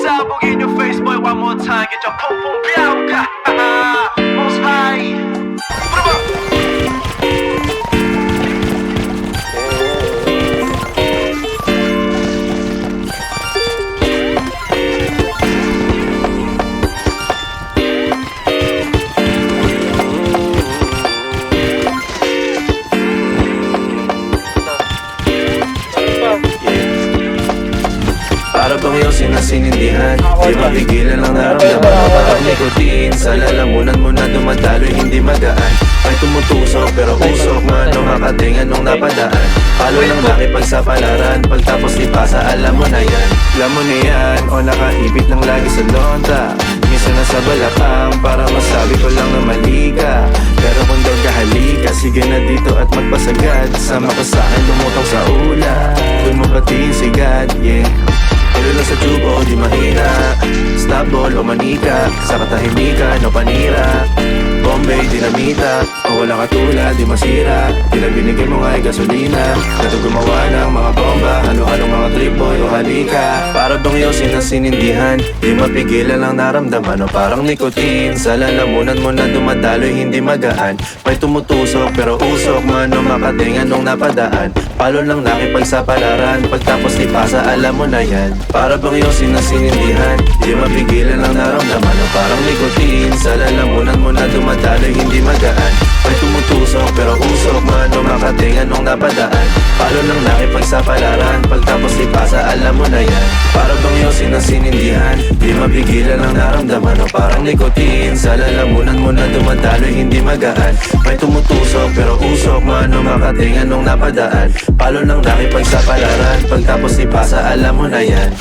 pasabog in your face, boy. One more time, get your pum pum biauka. Most high. Para bang iyong sinasinindihan, di mapigilan ang naramdaman mo. Parang nikotin sa lalamunan mo na dumadaloy, hindi magaan. May tumutusok pero usok man o makatingan nung napadaan. Palo lang nakipagsapalaran, pagtapos ipasa alam mo na yan. Alam mo na yan, o nakaipit lang lagi sa lonta. Minsan nasa balakang para masabi ko lang na mali ka. Pero kung daw kahalika, sige na dito at magpasagad. Sama ka sa'kin lumutang sa ula, doon mo batiin si God, yeah. Palo lang sa tubo, di mahina. Stop ball o manika, sa katahimikan o panira. Bombay, dinamita, o wala katulad, di masira. Tila binigay mo nga ay gasolina. Kato gumawa ng mga bomba, halo-halong mga trip boy o halika. Para bang iyong sinasinindihan, di mapigilan ang naramdaman. O parang nikotin, sa lalamunan mo na dumadaloy, hindi magaan. May tumutusok pero usok man o makatingan nung napadaan. Palo lang nakipagsapalaran, pagtapos ipasa alam mo na yan. Para bang iyong sinasinindihan, di mapigilan ang naramdaman. O parang nikotin, sa lalamunan mo na dumadaloy, hindi magaan. May tumutusok pero usok man o makatingan nung napadaan. Palo lang nakipagsapalaran, pagtapos ipasa alam mo na yan. Para bang iyong sinasinindihan, di mapigilan ang naramdaman. O parang nikotin, sa lalamunan mo na dumadaloy, hindi magaan. May tumutusok pero usok man o makatingan nung napadaan. Palo lang nakipagsapalaran, pagtapos ipasa alam mo na yan.